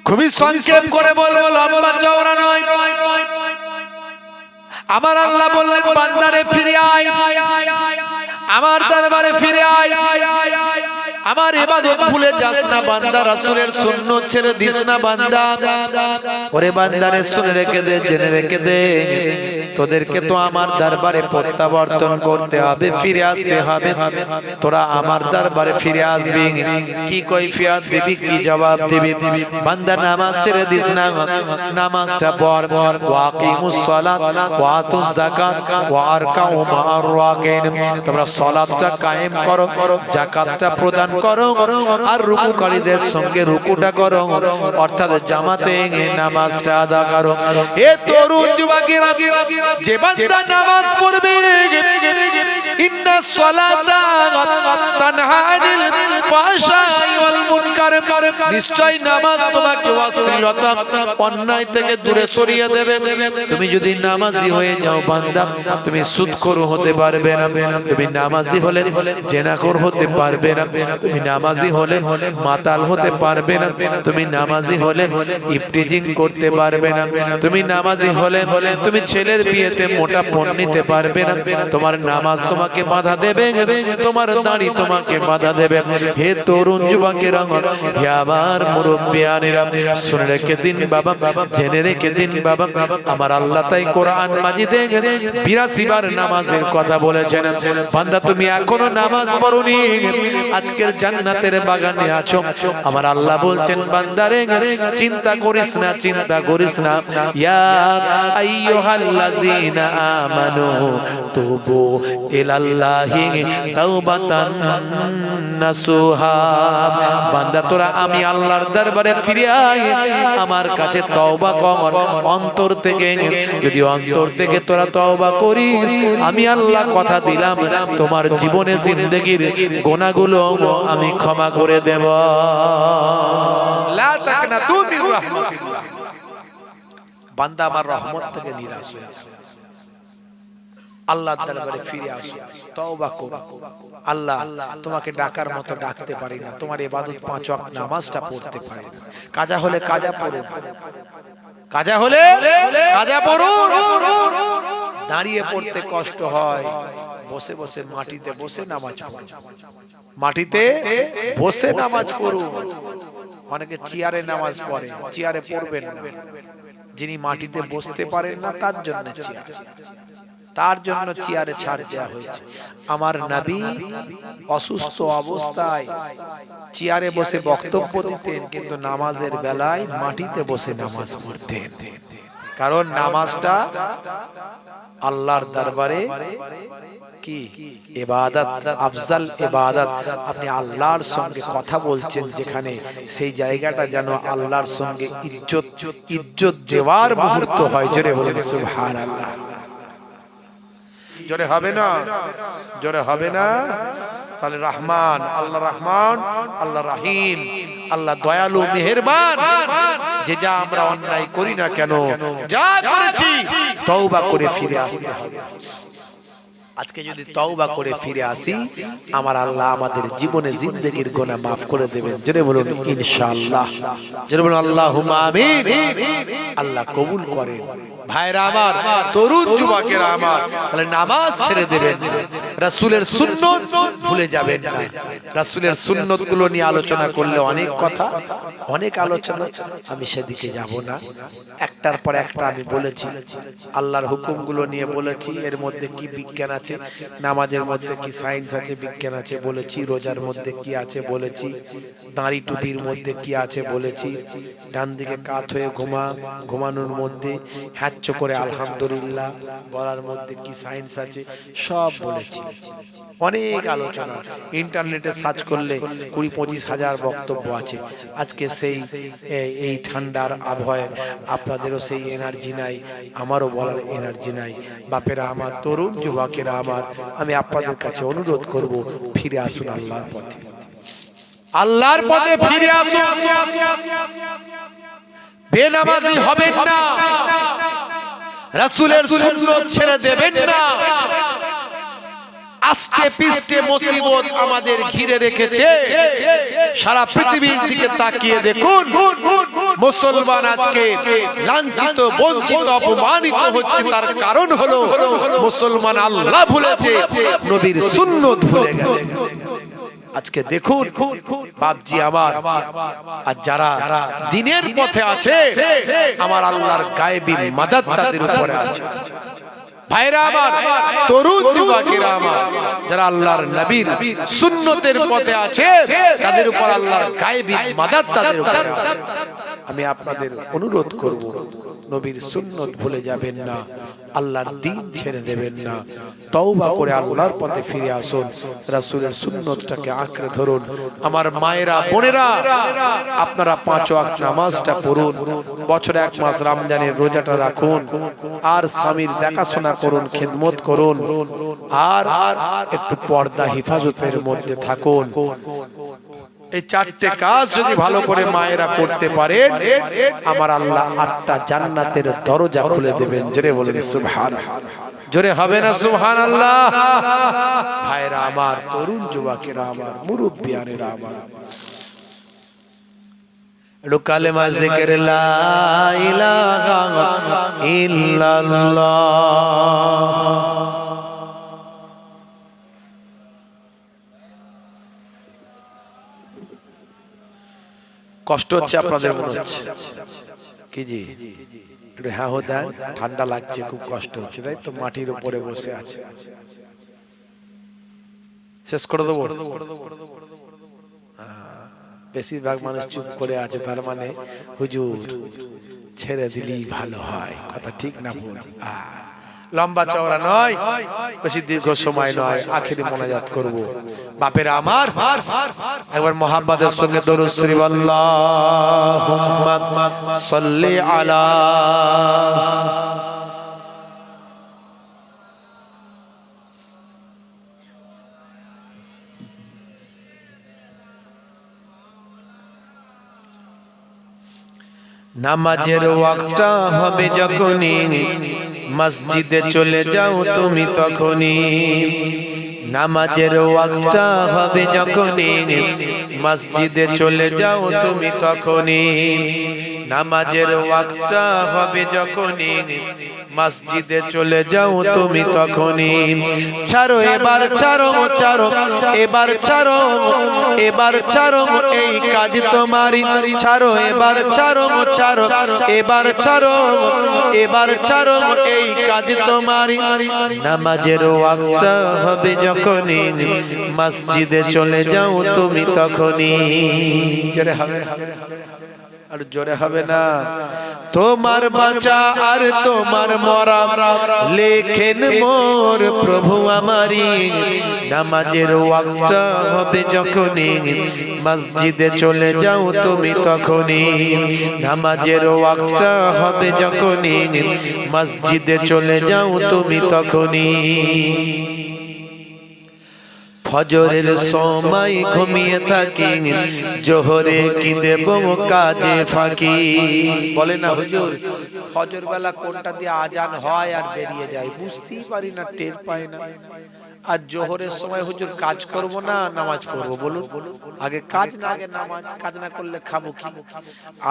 খুবই সংক্ষেপ করে বলবো, লম্বা চওড়া নয়। আমার আল্লাহ বললেন বান্দারে ফিরে আয়, আমার দরবারে ফিরে আয়, আমার ইবাদত ভুলে যাস না বান্দা, রাসূলের সুন্নাত ছেড়ে দিস না বান্দা। ওরে বান্দারে শুনে রেখে দে, জেনে রেখে দে, তোদেরকে তো আমার দরবারে প্রত্যাবর্তন করতে হবে, ফিরে আসতে হবে। তোরা আমার দরবারে ফিরে আসবি, কি কৈফিয়ত দিবি, কি জবাব দিবি? বান্দা নামাজ ছেড়ে দিস না, নামাজটা পড়, ওয়াকিমুস সালাত ওয়া আতুজ যাকাত ওয়া আরকাউ মা'আর রাকিন। তোমরা সালাতটা কায়েম করো, যাকাতটা প্রদান করো, আর রুকুকারীদের সঙ্গে রুকুটা করো, অর্থাৎ জামাতে নামাজটা আদা করো। হে তরুণ যুবকেরা, যে বান্দা নামাজ পড়বে, ইন্নাস সালাতা তানহা আনিল ফাহশাই ওয়াল মুনকার, নিশ্চয় নামাজ তোমাকে অশ্লীলতা অন্যায় থেকে দূরে সরিয়ে দেবে। তুমি যদি নামাজি হয়ে যাও বান্দা, তুমি সুদখোর হতে পারবে না। তুমি নামাজি হলে জেনাখোর হতে পারবে না। তুমি নামাজি হলে মাতাল হতে পারবে না। তুমি নামাজি হলে ইফটিজিং করতে পারবে না। তুমি নামাজি হলে তুমি ছেলের বিয়েতে মোটা পণ নিতে পারবে না। তোমার নামাজ তোমাকে বাধা দেবে, তোমার দাড়ি তোমাকে বাধা দেবে। হে তরুণ যুবকেরা, হে আমার মুরব্বিয়ানেরা, শুনে রেখে দিন বাবা, জেনে রেখে দিন বাবা, আমার আল্লাহ তাই কোরআন মাজিদে 82 বার নামাজের কথা বলেছেন। বান্দা তুমি এখনো নামাজ পড়োনি, আজকের জান্নাতের বাগানে আছো। আমার আল্লাহ বলছেন বান্দারে চিন্তা করিস না, চিন্তা করিস না। ইয়া আইয়ুহাল্লাযীনা আমানু তুবু ইলাল্লাহি তাওবাতান নাসুহা। বান্দা তোরা আমি আল্লাহর দরবারে ফিরে আয়, আমার কাছে তওবা কর অন্তর থেকে। যদি অন্তর থেকে তোরা তওবা করিস, আমি আল্লাহ কথা দিলাম তোমার জীবনে জিন্দেগির গুনাহগুলো আমি ক্ষমা করে দেব। লা তাকনাতু মির রাহমাতিল্লাহ। বান্দা আমার রহমত থেকে নিরাশ হয়ে যায়, আল্লাহর দরবারে ফিরে আসো, তওবা করো। আল্লাহ তোমাকে ডাকার মতো ডাকতে পারি না, তোমার ইবাদত 5 ওয়াক্ত নামাজটা পড়তে পারি না। কাজা হলে কাজা পড়ো, কাজা হলে কাজা পড়ো। দাঁড়িয়ে পড়তে কষ্ট হয়, বসে বসে মাটিতে বসে নামাজ পড়ো, মাটিতে বসে নামাজ পড়ো। অনেকে চেয়ারে নামাজ পড়ে, চেয়ারে পড়বেন না। যিনি মাটিতে বসতে পারেন না তার জন্য চেয়ার, তার জন্য চেয়ারে ছাড় দেওয়া হয়েছে। আমার নবী অসুস্থ অবস্থায় চেয়ারে বসে বক্তব্য দিতেন, কিন্তু নামাজের বেলায় মাটিতে বসে নামাজ পড়তেন। কারণ নামাজটা আল্লাহর দরবারে কি ইবাদত, আফজাল ইবাদত। আপনি আল্লাহর সঙ্গে কথা বলছেন যেখানে, সেই জায়গাটা যেন আল্লাহর সঙ্গে ইজ্জত দেওয়ার মুহূর্ত হয়। জোরে বলুন সুবহানাল্লাহ। জোরে হবে না, জোরে হবে না। তাহলে রহমান আল্লাহ, রহমান আল্লাহ রহিম, আল্লাহ দয়ালু মেহেরবান। যে যা আমরা অন্যায় করি না কেন, যা করেছি তওবা করে ফিরে আসতে হবে। আজকে যদি তওবা করে ফিরে আসি, আমার আল্লাহ আমাদের জীবনে জিন্দেগির গুনাহ maaf করে দেবেন। জোরে বলুন ইনশাআল্লাহ, জোরে বলুন আল্লাহুম্মা আমিন। আল্লাহ কবুল করেন। ভাইরা আমার, তরুণ যুবকেরা আমার, তাহলে নামাজ ছেড়ে দেবেন, রাসূলের সুন্নাত ভুলে যাবেন না। রাসূলের সুন্নাত গুলো নিয়ে আলোচনা করলে অনেক কথা, অনেক আলোচনা, আমি সেদিকে যাব না। একটার পর একটা আমি বলেছি, আল্লাহর হুকুমগুলো নিয়ে বলেছি। এর মধ্যে কি বিজ্ঞান আছে, নামাজের মধ্যে কি সায়েন্স আছে, বিজ্ঞান আছে বলেছি। রোজার মধ্যে কি আছে বলেছি। দাড়ি টুপির মধ্যে কি আছে বলেছি। ডান দিকে কাত হয়ে ঘুমানোর মধ্যে হ্যাচ্চ করে আলহামদুলিল্লাহ বলার মধ্যে কি সায়েন্স আছে, সব বলেছি। অনেক আলোচনা, ইন্টারনেটে সার্চ করলে 20-25 হাজার বক্তব্য আছে। আজকে সেই এই ঠান্ডার আবহাওয়ায় আপনাদেরও সেই এনার্জি নাই, আমারও বলার এনার্জি নাই। বাপেরা আমার, তরুণ যুবকেরা আমার, আমি আপনাদের কাছে অনুরোধ করব, ফিরে আসুন আল্লাহর পথে, আল্লাহর পথে ফিরে আসুন। বেনামাজি হবেন না, রাসূলের সুন্নাত ছেড়ে দেবেন না। আস্তে পিস্তে মুসিবত আমাদের ঘিরে রেখেছে। সারা পৃথিবীর দিকে তাকিয়ে দেখুন, মুসলমান আজকে লাঞ্ছিত, বঞ্চিত, অপমানিত হচ্ছে। তার কারণ হলো মুসলমান আল্লাহ ভুলেছে, নবীর সুন্নাত ভুলে গেছে। আজকে দেখুন বাপজি আমার, আর যারা দ্বীনের পথে আছে, আমার আল্লাহর গায়েবী মাদদ তাদের উপরে আছে। ভাইরা আমার, তরুণ যুবকেরা আমার, যারা আল্লাহর নবীর সুন্নতের পথে আছে, তাদের উপর আল্লাহর গায়েবী মাদদ তাদের উপরে আছে। আমি আপনাদের অনুরোধ করব, নবীর সুন্নত ভুলে যাবেন না, আল্লাহর দ্বীন ছেড়ে দেবেন না। তওবা করে আল্লাহর পথে ফিরে আসুন, রাসূলের সুন্নতটাকে আঁকড়ে ধরুন। আমার মায়েরা, বোনেরা, আপনারা 5 ওয়াক্ত নামাজটা পড়ুন। বছরে 1 মাস রমজানের রোজাটা রাখুন, আর স্বামীর দেখাশোনা করুন, খেদমত করুন, আর একটু পর্দা হিফাজতের মধ্যে থাকুন। এই চারটে কাজ যদি ভালো করে মায়েরা করতে পারে আমার আল্লাহ 8টা জান্নাতের দরজা খুলে দেবেন। জোরে বলেন সুবহানাল্লাহ। জোরে হবে না সুবহানাল্লাহ? ভাইরা আমার, তরুণ যুবকেরা আমার, মুরব্বিয়ানেরা আমার, কালেমা জিকির লা ইলাহা ইল্লাল্লাহ। কষ্ট হচ্ছে আপনাদের মনে হচ্ছে কি জি? একটু হ্যাঁ হো দেন, ঠান্ডা লাগছে, খুব কষ্ট হচ্ছে, তাই তো? মাটির উপরে বসে আছে। শেষ করে দেবো? বেশিরভাগ মানুষ চুপ করে আছে, তার মানে হুজুর ছেড়ে দিলেই ভালো হয়। কথা ঠিক না ভুল? লম্বা চওড়া নয়, বেশি দীর্ঘ সময় নয়, আখেরি মোনাজাত করব। বাপেরা আমার, একবার মুহাম্মাদের সঙ্গে দরুদ শরীফ আল্লাহুম্মা সাল্লি আলা নামাজের ওয়াক্তটা হবে যখনই মসজিদে চলে যাও তুমি তখনই। নামাজের ওয়াক্তটা হবে যখনই মসজিদে চলে যাও তুমি তখনই। নামাজের ওয়াক্তটা হবে যখনই মসজিদে চলে যাও তুমি তখনই। ছাড়ো এবার, ছাড়ো ছাড়ো এবার, ছাড়ো এবার, ছাড়ো এই কাজ তোমারই। ছাড়ো এবার, ছাড়ো ছাড়ো এবার, ছাড়ো এবার, ছাড়ো এই কাজ তোমারই। নামাজের ওয়াক্তটা হবে যখনই মসজিদে চলে যাও তুমি তখনই। জোরে হবে, আর জোরে হবে না? তোমার বাঁচা আর তোমার মরা লেখেন মোর প্রভু আমারি। নামাজের ওয়াক্তটা হবে যখনই মসজিদে চলে যাও তুমি তখনই। নামাজের ওয়াক্তটা হবে যখনই মসজিদে চলে যাও তুমি তখনই। ফজরের সময় ঘুমিয়ে থাকি, জোহরে কি দেব কাজে ফাঁকি। বলে না হুজুর, ফজর বেলা কোনটা দিয়ে আজান হয় আর বেরিয়ে যায়, বুঝতেই পারি না, টের পাই না। আর জোহরের সময় হুজুর কাজ করব না নামাজ পড়বো? বলুন, আগে কাজ না আগে নামাজ? কাজ না করলে খাবো কি?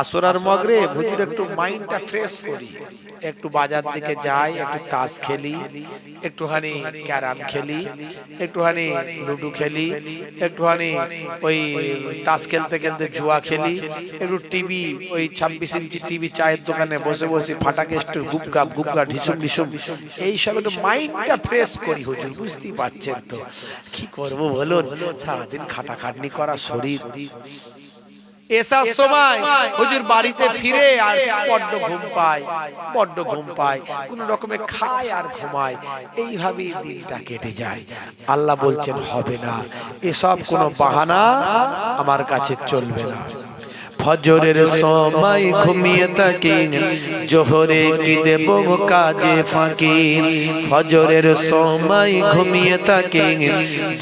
আসর আর মাগরিব হুজুর একটু মাইন্ডটা ফ্রেশ করি, একটু বাজার দিকে যাই, একটু তাস খেলি, একটুখানি ক্যারাম খেলি, একটুখানি লুডো খেলি, একটুখানি ওই তাস খেলতে খেলতে জুয়া খেলি, একটু টিভি ওই 26 ইঞ্চি টিভি চায়ের দোকানে বসে বসে ফাটাকে একটু গুপগাপ গুপগাপ ঢিসুম ঢিসুম এইসব একটু মাইন্ডটা ফ্রেশ করি হুজুর। বুঝতেই পারছেন তো কি করব বলুন? সারাদিন খাটাখাটনি করা শরীর, এসার সময় হুজুর বাড়িতে ফিরে আর বড্ড ঘুম পায়, বড্ড ঘুম পায়, কোন রকমে খায় আর ঘুমায়, এইভাবেই দিনটা কেটে যায়। আল্লাহ বলছেন হবে না, এসব কোনো বাহানা আমার কাছে চলবে না। ফজরের সময় ঘুমিয়ে থাকি, জোহরে কি দেব কাজে ফাঁকি। ফজরের সময় ঘুমিয়ে থাকি,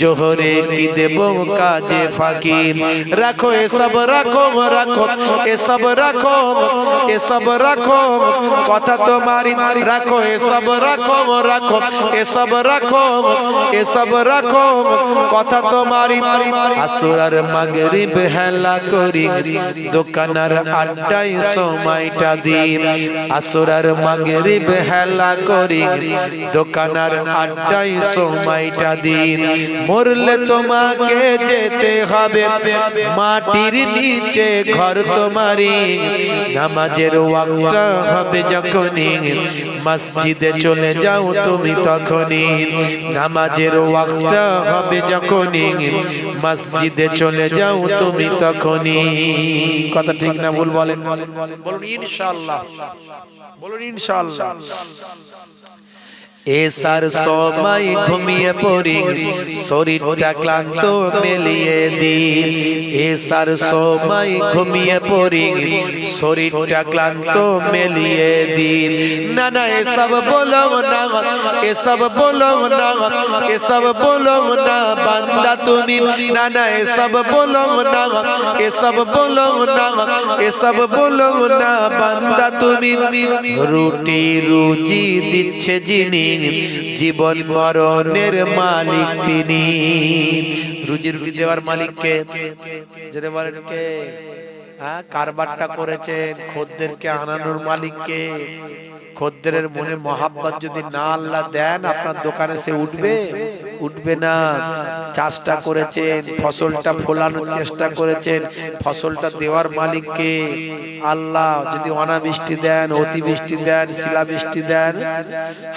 জোহরে কি দেব কাজে ফাঁকি। রাখো এসব, রাখো রাখো এসব, রাখো এসব, রাখো কথা তোমারি। রাখো এসব, রাখো রাখো এসব, রাখো এসব, রাখো কথা তোমারি। আসর আর মাগরিব হেলা করি, দোকানার আড্ডায় সময়টা দিন। আসর আর মাগরিব হেলা করি, দোকানার আড্ডায় সময়টা দিন। মরলে তোমাকে যেতে হবে মাটির নিচে ঘর তোমারি। নামাজের ওয়াক্তটা হবে যখনই মসজিদে চলে যাও তুমি তখনই। নামাজের ওয়াক্তটা হবে যখনই মসজিদে চলে যাও তুমি তখনই। কথা ঠিক না ভুল বলেন? বলুন ইনশাআল্লাহ, বলুন ইনশাআল্লাহ। এসার সময় ঘুমিয়ে পড়ি শরীরটা ক্লান্ত মেলিয়ে দিন এসার সময় ঘুমিয়ে পড়ি শরীরটা ক্লান্ত মেলিয়ে দিন না না এসব বলো না এসব বলো না এসব বলো না বান্দা তুমি না না এসব বলো না এসব বলো না এসব বলো না বান্দা তুমি রুটি রুজি দিচ্ছে যিনি জীবন মরণের মালিক তিনি রুজি রুটি দেওয়ার মালিককে যেতে বলেন কে কারবারটা করেছেন খদ্দেরকে আনানোর মালিককে খদ্দেরের মনে মহাব্বত যদি না আল্লাহ দেন আপনার দোকানে সে উঠবে উঠবে না চাষটা করেছেন ফসলটা ফলানোর চেষ্টা করেছেন ফসলটা দেওয়ার মালিককে আল্লাহ যদি অনাবৃষ্টি দেন অতিবৃষ্টি দেন শিলাবৃষ্টি দেন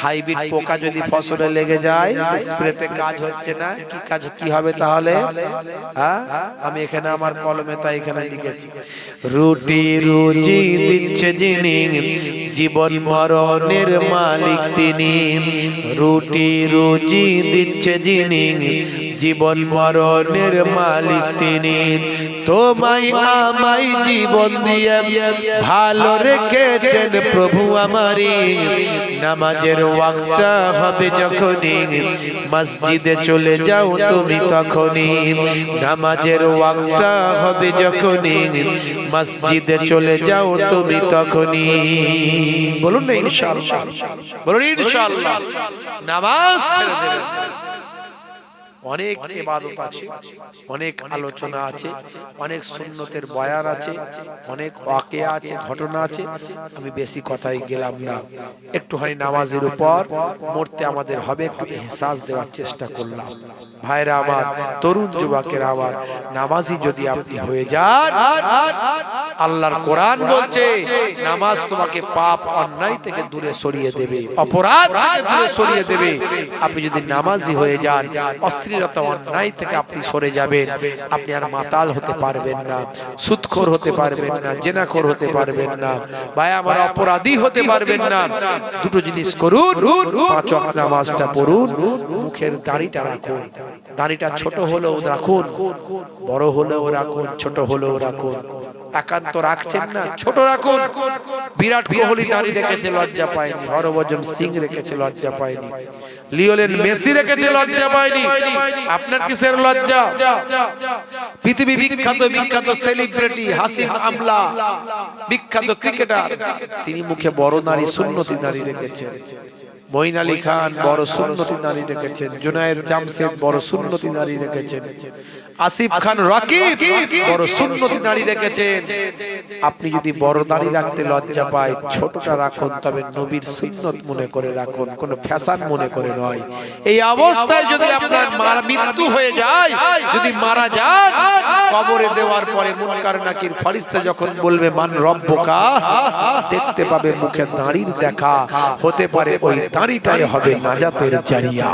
হাইব্রিড পোকা যদি ফসলে লেগে যায় স্প্রেতে কাজ হচ্ছে না কি কাজ কি হবে তাহলে হ্যাঁ আমি এখানে আমার কলমে তাই এখানে লিখেছি রুটি রুজি দিচ্ছে যিনি জীবন মরণের মালিক তিনি রুটি রুজি দিচ্ছে যিনি জীবন মরণের মালিক তিনি তোমায় আমায় জীবন দিয়ে ভালো রেখেছেন প্রভু আমারই নামাজের ওয়াক্তটা হবে যখনই মসজিদে চলে যাও তুমি তখনই নামাজের ওয়াক্তটা হবে যখনই মসজিদে চলে যাও তুমি তখনই বলুন না ইনশাআল্লাহ বলুন ইনশাআল্লাহ নামাজ ছেড়ে দেবেন অনেক ইবাদত আছে অনেক আলোচনা আছে অনেক সুন্নতের বয়ান আছে অনেক ওয়াকিয়া আছে ঘটনা আছে আমি বেশি কথাই গেলাম না একটুখানি নামাজের উপর মরতে আমাদের হবে একটু ইহসাস দেওয়ার চেষ্টা করলাম ভাইরা আমার তরুণ যুবকেরা আমার নামাজি যদি আপনি হয়ে যান আল্লাহর কোরআন বলছে নামাজ তোমাকে পাপ অন্যায় থেকে দূরে সরিয়ে দেবে অপরাধ থেকে দূরে সরিয়ে দেবে আপনি যদি নামাজি হয়ে যান অশ্লীলতা অন্যায় থেকে আপনি সরে যাবেন আপনি আর মাতাল হতে পারবেন না সুদখোর হতে পারবেন না জেনাখোর হতে পারবেন না ভাই আমার অপরাধী হতে পারবেন না দুটো জিনিস করুন পাঁচ ওয়াক্ত নামাজটা পড়ুন মুখের দাড়িটা রাখুন দাড়িটা ছোট হলেও রাখুন বড় হলেও রাখুন ছোট হলেও রাখুন একান্ত রাখছেন না ছোট রাখুন বিরাট কোহলি দাড়ি রেখেছে লজ্জা পায়নি হরভজন সিং রেখেছে লজ্জা পায়নি লিওনেল মেসি রেখেছে লজ্জা পায়নি আপনার কিসের লজ্জা পৃথিবী বিখ্যাত বিখ্যাত সেলিব্রিটি হাসিম আমলা বিখ্যাত ক্রিকেটার তিনি মুখে বড় নারী সুন্নতি নারী রেখেছেন মঈন আলী খান বড় সুন্নতি নারী রেখেছেন জুনায়েদ জামশেদ বড় সুন্নতি নারী রেখেছেন আসিফ খান রাকিব বড় সুন্নতি নারী রেখেছেন আপনি যদি বড় দাড়ি রাখতে লজ্জা পায় ছোটটা রাখুন তবে নবীর সুন্নত মনে করে রাখুন কোন ফ্যাশন মনে করে নয় এই অবস্থায় যদি আপনার মৃত্যু হয়ে যায় যদি মারা যান কবরে দেওয়ার পরে মুনকার নাকির ফেরেশতা যখন বলবে মান রব্বুকা দেখতে পাবে মুখে দাড়ির দেখা হতে পারে ওই দাড়িটাই হবে নাজাতের জারিয়া